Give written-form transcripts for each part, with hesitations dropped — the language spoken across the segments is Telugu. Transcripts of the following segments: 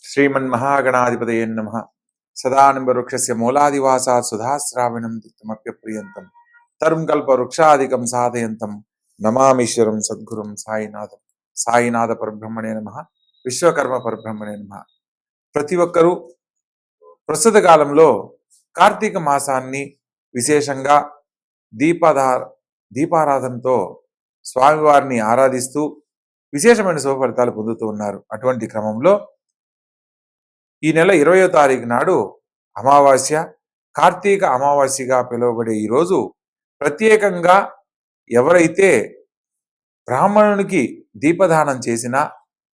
श्रीमन्महागणाधिपतये नमः। सदानंबवृक्षस्य मूलादिवासात् सुधाश्रावणं तिक्तमप्यप्रियन्तं तरुं कल्पवृक्षादिकं साधयन्तं नमामीश्वरं सद्गुरुं साईनाथं। సాయినాథ పరబ్రహ్మణే నమః, విశ్వకర్మ పరబ్రహ్మణే నమః. ప్రతి ఒక్కరూ ప్రస్తుత కాలంలో కార్తీక మాసాన్ని విశేషంగా దీపారాధనతో స్వామివారిని ఆరాధిస్తూ విశేషమైన శుభ ఫలితాలు పొందుతూ ఉన్నారు. అటువంటి క్రమంలో ఈ నెల 20వ తారీఖు నాడు అమావాస్య, కార్తీక అమావాస్యగా పిలువబడే ఈ రోజు ప్రత్యేకంగా ఎవరైతే బ్రాహ్మణునికి దీపదానం చేసినా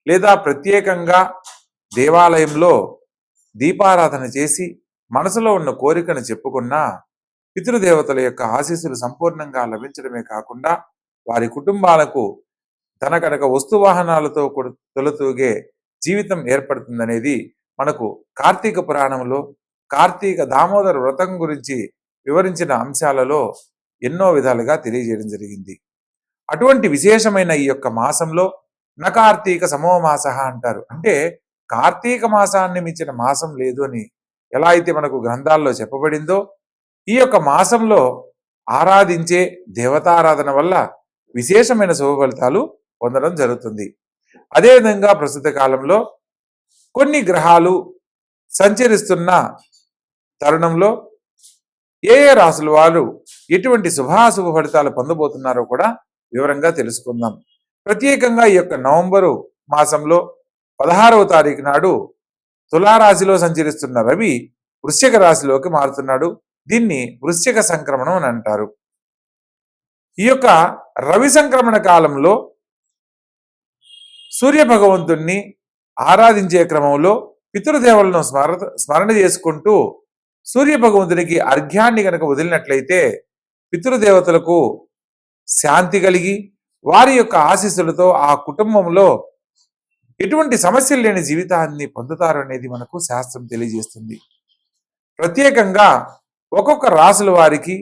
లేదా ప్రత్యేకంగా దేవాలయంలో దీపారాధన చేసి మనసులో ఉన్న కోరికను చెప్పుకున్నా పితృదేవతల యొక్క ఆశీస్సులు సంపూర్ణంగా లభించడమే కాకుండా వారి కుటుంబాలకు ధనకనక వస్తువాహనాలతో తొలతూగే జీవితం ఏర్పడుతుందనేది మనకు కార్తీక పురాణంలో కార్తీక దామోదర వ్రతం గురించి వివరించిన అంశాలలో ఎన్నో విధాలుగా తెలియజేయడం జరిగింది. అటువంటి విశేషమైన ఈ యొక్క మాసంలో నకార్తీక సమోమాస అంటారు. అంటే కార్తీక మాసాన్ని మించిన మాసం లేదు అని ఎలా అయితే మనకు గ్రంథాల్లో చెప్పబడిందో, ఈ యొక్క మాసంలో ఆరాధించే దేవతారాధన వల్ల విశేషమైన శుభ ఫలితాలు పొందడం జరుగుతుంది. అదేవిధంగా ప్రస్తుత కాలంలో కొన్ని గ్రహాలు సంచరిస్తున్న తరుణంలో ఏ రాసుల వారు ఎటువంటి శుభాశుభ ఫలితాలు పొందబోతున్నారో కూడా వివరంగా తెలుసుకుందాం. ప్రత్యేకంగా ఈ యొక్క నవంబరు మాసంలో 16వ తారీఖు నాడు తులారాశిలో సంచరిస్తున్న రవి వృశ్చిక రాశిలోకి మారుతున్నాడు. దీన్ని వృశ్చిక సంక్రమణం అని అంటారు. ఈ యొక్క రవి సంక్రమణ కాలంలో సూర్య భగవంతుణ్ణి ఆరాధించే క్రమంలో పితృదేవులను స్మరణ చేసుకుంటూ సూర్య భగవంతునికి అర్ఘ్యాన్ని కనుక వదిలినట్లయితే పితృదేవతలకు శాంతి కలిగి వారి యొక్క ఆశీస్సులతో ఆ కుటుంబంలో ఎటువంటి సమస్యలు లేని జీవితాన్ని పొందుతారు అనేది మనకు శాస్త్రం తెలియజేస్తుంది. ప్రత్యేకంగా ఒక్కొక్క రాసుల వారికి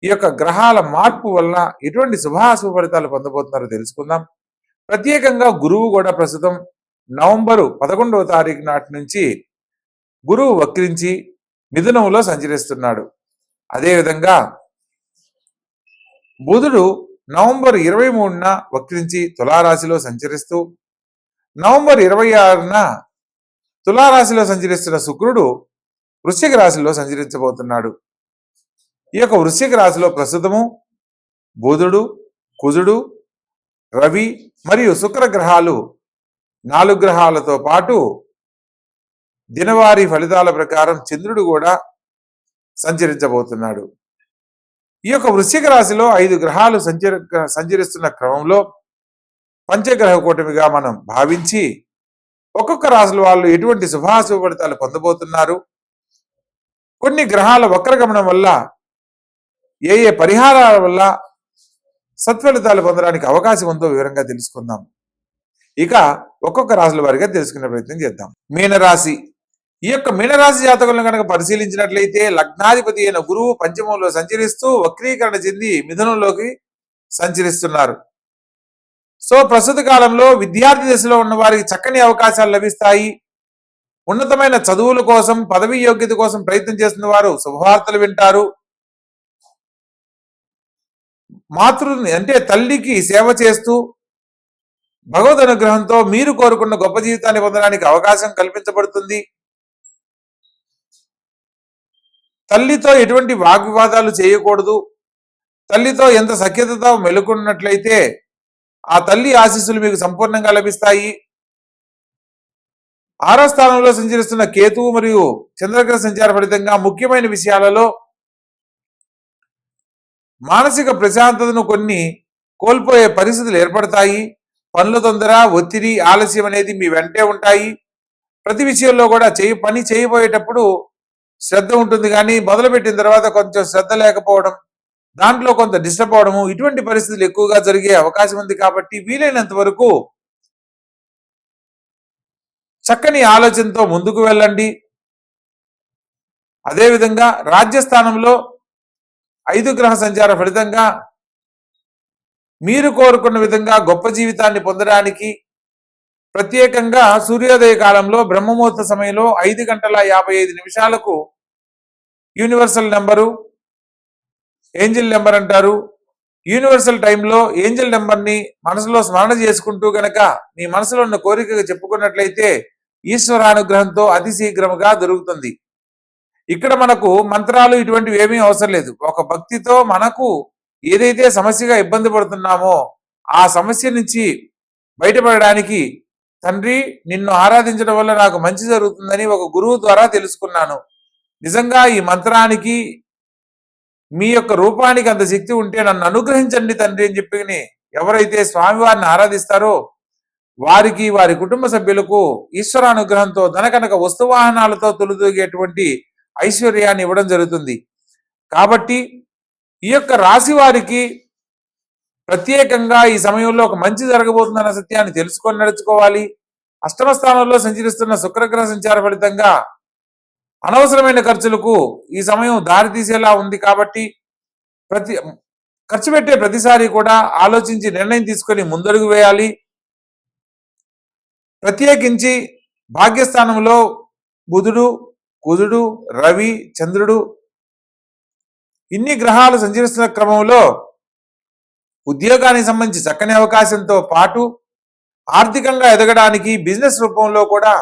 ఈ యొక్క గ్రహాల మార్పు వల్ల ఎటువంటి శుభాశుభ ఫలితాలు పొందబోతున్నారో తెలుసుకుందాం. ప్రత్యేకంగా గురువు కూడా ప్రస్తుతం నవంబరు 11వ తారీఖు నాటి నుంచి గురువు వక్రించి మిథునంలో సంచరిస్తున్నాడు. అదేవిధంగా బుధుడు నవంబర్ 23న వక్రించి తులారాశిలో సంచరిస్తూ, నవంబర్ 26న తులారాశిలో సంచరిస్తున్న శుక్రుడు వృశ్చిక రాశిలో సంచరించబోతున్నాడు. ఈ యొక్క వృశ్చిక రాశిలో ప్రస్తుతము బుధుడు, కుజుడు, రవి మరియు శుక్ర గ్రహాలు 4 గ్రహాలతో పాటు దినవారీ ఫలితాల ప్రకారం చంద్రుడు కూడా సంచరించబోతున్నాడు. ఈ యొక్క వృశ్చిక రాశిలో 5 గ్రహాలు సంచరిస్తున్న క్రమంలో పంచగ్రహ కూటమిగా మనం భావించి ఒక్కొక్క రాశుల వాళ్ళు ఎటువంటి శుభాశుభ ఫలితాలు పొందబోతున్నారు, కొన్ని గ్రహాల వక్రగమనం వల్ల ఏ ఏ పరిహారాల వల్ల సత్ఫలితాలు పొందడానికి అవకాశం ఉందో వివరంగా తెలుసుకుందాం. ఇక ఒక్కొక్క రాశుల వారిగా తెలుసుకునే ప్రయత్నం చేద్దాం. మీనరాశి. ఈ యొక్క మీనరాశి జాతకులను కనుక పరిశీలించినట్లయితే లగ్నాధిపతి అయిన గురువు పంచమంలో సంచరిస్తూ వక్రీకరణ చెంది మిథునంలోకి సంచరిస్తున్నారు. సో ప్రస్తుత కాలంలో విద్యార్థి దశలో ఉన్న వారికి చక్కని అవకాశాలు లభిస్తాయి. ఉన్నతమైన చదువుల కోసం, పదవి యోగ్యత కోసం ప్రయత్నం చేస్తున్న వారు శుభవార్తలు వింటారు. మాతృని అంటే తల్లికి సేవ చేస్తూ భగవద్ అనుగ్రహంతో మీరు కోరుకున్న గొప్ప జీవితాన్ని పొందడానికి అవకాశం కల్పించబడుతుంది. తల్లితో ఎటువంటి వాగ్వివాదాలు చేయకూడదు. తల్లితో ఎంత సఖ్యతతో మెలుకున్నట్లయితే ఆ తల్లి ఆశీస్సులు మీకు సంపూర్ణంగా లభిస్తాయి. 6వ స్థానంలో సంచరిస్తున్న కేతువు మరియు చంద్రగ్రహ సంచార ఫలితంగా ముఖ్యమైన విషయాలలో మానసిక ప్రశాంతతను కొన్ని కోల్పోయే పరిస్థితులు ఏర్పడతాయి. పనుల తొందర, ఒత్తిడి, ఆలస్యం అనేది మీ వెంటే ఉంటాయి. ప్రతి విషయంలో కూడా పని చేయబోయేటప్పుడు శ్రద్ధ ఉంటుంది, కానీ మొదలుపెట్టిన తర్వాత కొంచెం శ్రద్ధ లేకపోవడం, దాంట్లో కొంత డిస్టర్బ్ అవడము, ఇటువంటి పరిస్థితులు ఎక్కువగా జరిగే అవకాశం ఉంది. కాబట్టి వీలైనంత వరకు చక్కని ఆలోచనతో ముందుకు వెళ్ళండి. అదేవిధంగా రాజ్యస్థానంలో 5 గ్రహ సంచార ఫలితంగా మీరు కోరుకున్న విధంగా గొప్ప జీవితాన్ని పొందడానికి ప్రత్యేకంగా సూర్యోదయ కాలంలో బ్రహ్మముహూర్త సమయంలో 5 గంటల 55 నిమిషాలకు యూనివర్సల్ నెంబరు, ఏంజిల్ నెంబర్ అంటారు. యూనివర్సల్ టైంలో ఏంజిల్ నెంబర్ని మనసులో స్మరణ చేసుకుంటూ గనక మీ మనసులో ఉన్న కోరికగా చెప్పుకున్నట్లయితే ఈశ్వరానుగ్రహంతో అతి శీఘ్రముగా దొరుకుతుంది. ఇక్కడ మనకు మంత్రాలు ఇటువంటివి ఏమీ అవసరం లేదు. ఒక భక్తితో మనకు ఏదైతే సమస్యగా ఇబ్బంది పడుతున్నామో ఆ సమస్య నుంచి బయటపడడానికి, తండ్రి నిన్ను ఆరాధించడం వల్ల నాకు మంచి జరుగుతుందని ఒక గురువు ద్వారా తెలుసుకున్నాను. నిజంగా ఈ మంత్రానికి మీ యొక్క రూపానికి అంత శక్తి ఉంటే నన్ను అనుగ్రహించండి తండ్రి అని చెప్పి ఎవరైతే స్వామివారిని ఆరాధిస్తారో వారికి, వారి కుటుంబ సభ్యులకు ఈశ్వరానుగ్రహంతో ధనకనక వస్తువాహనాలతో తొలుతూగేటువంటి ఐశ్వర్యాన్ని ఇవ్వడం జరుగుతుంది. కాబట్టి ఈ యొక్క రాశి వారికి ప్రత్యేకంగా ఈ సమయంలో ఒక మంచి జరగబోతుందన్న సత్యాన్ని తెలుసుకొని నడుచుకోవాలి. అష్టమ స్థానంలో సంచరిస్తున్న శుక్రగ్రహ సంచార ఫలితంగా అనవసరమైన ఖర్చులకు ఈ సమయం దారి తీసేలా ఉంది. కాబట్టి ఖర్చు పెట్టే ప్రతిసారి కూడా ఆలోచించి నిర్ణయం తీసుకొని ముందడుగు వేయాలి. ప్రత్యేకించి భాగ్యస్థానంలో బుధుడు, కుజుడు, రవి, చంద్రుడు ఇన్ని గ్రహాలు సంచరిస్తున్న క్రమంలో ఉద్యోగానికి సంబంధించి చక్కని అవకాశంతో పాటు ఆర్థికంగా ఎదగడానికి, బిజినెస్ రూపంలో కూడా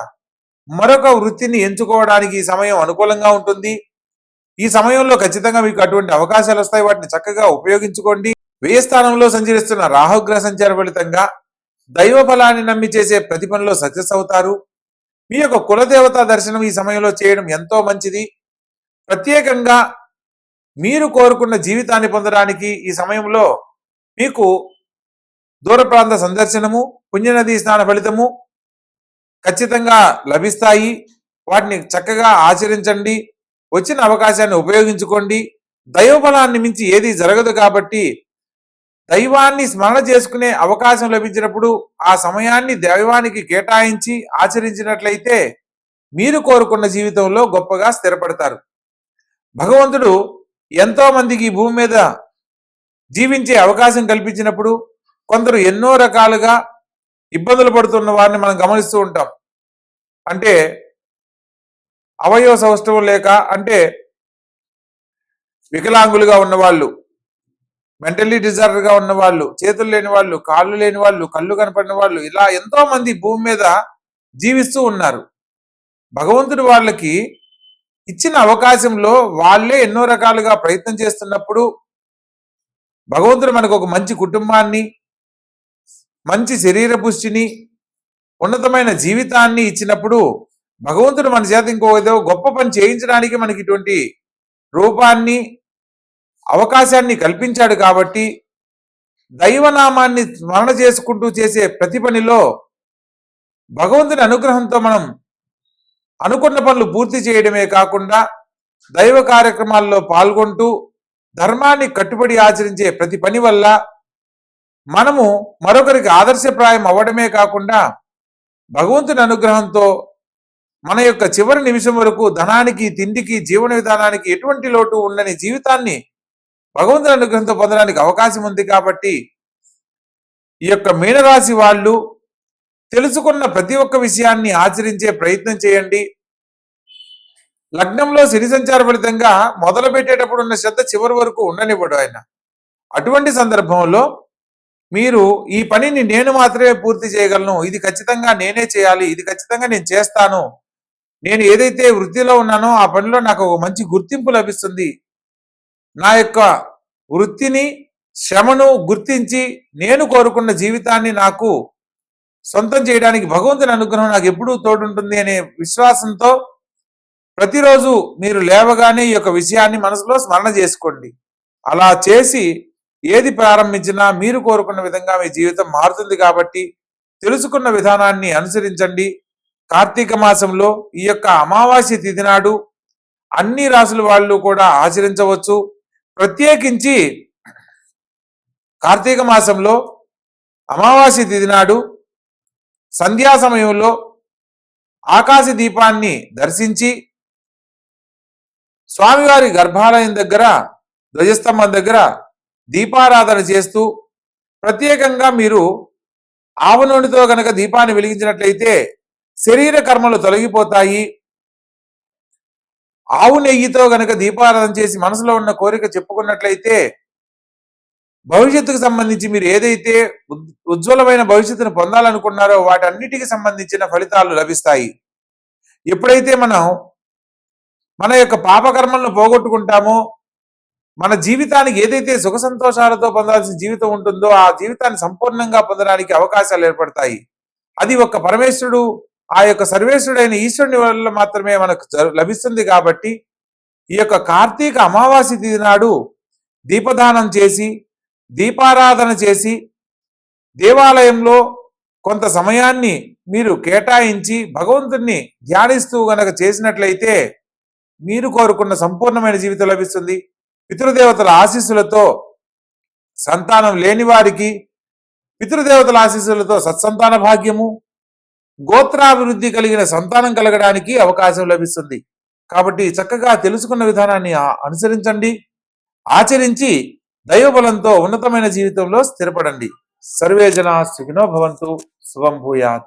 మరొక వృత్తిని ఎంచుకోవడానికి ఈ సమయం అనుకూలంగా ఉంటుంది. ఈ సమయంలో ఖచ్చితంగా మీకు అటువంటి అవకాశాలు వస్తాయి. వాటిని చక్కగా ఉపయోగించుకోండి. వ్యయ స్థానంలో సంచరిస్తున్న రాహుగ్రహ సంచార ఫలితంగా దైవ ఫలాన్ని నమ్మి చేసే ప్రతి పనిలో సక్సెస్ అవుతారు. మీ యొక్క కులదేవత దర్శనం ఈ సమయంలో చేయడం ఎంతో మంచిది. ప్రత్యేకంగా మీరు కోరుకున్న జీవితాన్ని పొందడానికి ఈ సమయంలో మీకు దూర ప్రాంత సందర్శనము, పుణ్యనది స్నాన ఫలితము ఖచ్చితంగా లభిస్తాయి. వాటిని చక్కగా ఆచరించండి. వచ్చిన అవకాశాన్ని ఉపయోగించుకోండి. దైవ బలాన్ని మించి ఏది జరగదు కాబట్టి దైవాన్ని స్మరణ చేసుకునే అవకాశం లభించినప్పుడు ఆ సమయాన్ని దైవానికి కేటాయించి ఆచరించినట్లయితే మీరు కోరుకున్న జీవితంలో గొప్పగా స్థిరపడతారు. భగవంతుడు ఎంతో మందికి ఈ భూమి మీద జీవించే అవకాశం కల్పించినప్పుడు కొందరు ఎన్నో రకాలుగా ఇబ్బందులు పడుతున్న వారిని మనం గమనిస్తూ ఉంటాం. అంటే అవయవ సౌష్ఠవం లేక, అంటే వికలాంగులుగా ఉన్నవాళ్ళు, మెంటల్లీ డిజార్డర్గా ఉన్న వాళ్ళు, చేతులు లేని వాళ్ళు, కాళ్ళు లేని వాళ్ళు, కళ్ళు కనపడిన వాళ్ళు, ఇలా ఎంతో మంది భూమి మీద జీవిస్తూ ఉన్నారు. భగవంతుడు వాళ్ళకి ఇచ్చిన అవకాశంలో వాళ్ళే ఎన్నో రకాలుగా ప్రయత్నం చేస్తున్నప్పుడు భగవంతుడు మనకు ఒక మంచి కుటుంబాన్ని, మంచి శరీర పుష్టిని, ఉన్నతమైన జీవితాన్ని ఇచ్చినప్పుడు భగవంతుడు మన చేత ఏదో గొప్ప పని చేయించడానికి మనకి ఇటువంటి రూపాన్ని, అవకాశాన్ని కల్పించాడు. కాబట్టి దైవనామాన్ని స్మరణ చేసుకుంటూ చేసే ప్రతి పనిలో భగవంతుని అనుగ్రహంతో మనం అనుకున్న పనులు పూర్తి చేయడమే కాకుండా దైవ కార్యక్రమాల్లో పాల్గొంటూ ధర్మాన్ని కట్టుబడి ఆచరించే ప్రతి పని వల్ల మనము మరొకరికి ఆదర్శప్రాయం అవ్వడమే కాకుండా భగవంతుని అనుగ్రహంతో మన యొక్క చివరి నిమిషం వరకు ధనానికి, తిండికి, జీవన విధానానికి ఎటువంటి లోటు ఉండని జీవితాన్ని భగవంతుని అనుగ్రహంతో పొందడానికి అవకాశం ఉంది. కాబట్టి ఈ యొక్క మీనరాశి వాళ్ళు తెలుసుకున్న ప్రతి ఒక్క విషయాన్ని ఆచరించే ప్రయత్నం చేయండి. లగ్నంలో శని సంచార ఫలితంగా మొదలు పెట్టేటప్పుడు ఉన్న శ్రద్ధ చివరి వరకు ఉండనివ్వడు ఆయన. అటువంటి సందర్భంలో మీరు ఈ పనిని నేను మాత్రమే పూర్తి చేయగలను, ఇది ఖచ్చితంగా నేనే చేయాలి, ఇది ఖచ్చితంగా నేను చేస్తాను, నేను ఏదైతే వృత్తిలో ఉన్నానో ఆ పనిలో నాకు ఒక మంచి గుర్తింపు లభిస్తుంది, నా యొక్క వృత్తిని, శ్రమను గుర్తించి నేను కోరుకున్న జీవితాన్ని నాకు సొంతం చేయడానికి భగవంతుని అనుగ్రహం నాకు ఎప్పుడూ తోడుంటుంది అనే విశ్వాసంతో ప్రతిరోజు మీరు లేవగానే ఈ యొక్క విషయాన్ని మనసులో స్మరణ చేసుకోండి. అలా చేసి ఏది ప్రారంభించినా మీరు కోరుకున్న విధంగా మీ జీవితం మారుతుంది. కాబట్టి తెలుసుకున్న విధానాన్ని అనుసరించండి. కార్తీక మాసంలో ఈ యొక్క అమావాస్య తిథి నాడు అన్ని రాసుల వాళ్ళు కూడా ఆచరించవచ్చు. ప్రత్యేకించి కార్తీక మాసంలో అమావాస్య తిథి నాడు సంధ్యా సమయంలో ఆకాశ దీపాన్ని దర్శించి స్వామివారి గర్భాలయం దగ్గర, ధ్వజస్తంభం దగ్గర దీపారాధన చేస్తూ ప్రత్యేకంగా మీరు ఆవు నూనెతో గనక దీపాన్ని వెలిగించినట్లయితే శరీర కర్మలు తొలగిపోతాయి. ఆవు నెయ్యితో గనక దీపారాధన చేసి మనసులో ఉన్న కోరిక చెప్పుకున్నట్లయితే భవిష్యత్తుకు సంబంధించి మీరు ఏదైతే ఉజ్వలమైన భవిష్యత్తును పొందాలనుకున్నారో వాటన్నిటికి సంబంధించిన ఫలితాలు లభిస్తాయి. ఎప్పుడైతే మనం మన యొక్క పాపకర్మలను పోగొట్టుకుంటామో, మన జీవితానికి ఏదైతే సుఖ సంతోషాలతో పొందాల్సిన జీవితం ఉంటుందో ఆ జీవితాన్ని సంపూర్ణంగా పొందడానికి అవకాశాలు ఏర్పడతాయి. అది ఒక్క పరమేశ్వరుడు, ఆ యొక్క సర్వేశ్వరుడైన ఈశ్వరుని వల్ల మాత్రమే మనకు లభిస్తుంది. కాబట్టి ఈ యొక్క కార్తీక అమావాస్య తిథి నాడు దీపదానం చేసి, దీపారాధన చేసి, దేవాలయంలో కొంత సమయాన్ని మీరు కేటాయించి భగవంతుణ్ణి ధ్యానిస్తూ గనక చేసినట్లయితే మీరు కోరుకున్న సంపూర్ణమైన జీవితం లభిస్తుంది. పితృదేవతల ఆశీస్సులతో సంతానం లేని వారికి పితృదేవతల ఆశీస్సులతో సత్సంతాన భాగ్యము, గోత్రాభివృద్ధి కలిగిన సంతానం కలగడానికి అవకాశం లభిస్తుంది. కాబట్టి చక్కగా తెలుసుకున్న విధానాన్ని అనుసరించండి, ఆచరించి దైవబలంతో ఉన్నతమైన జీవితంలో స్థిరపడండి. సర్వే జనా సుఖినో భవంతు. శుభం భూయాత్.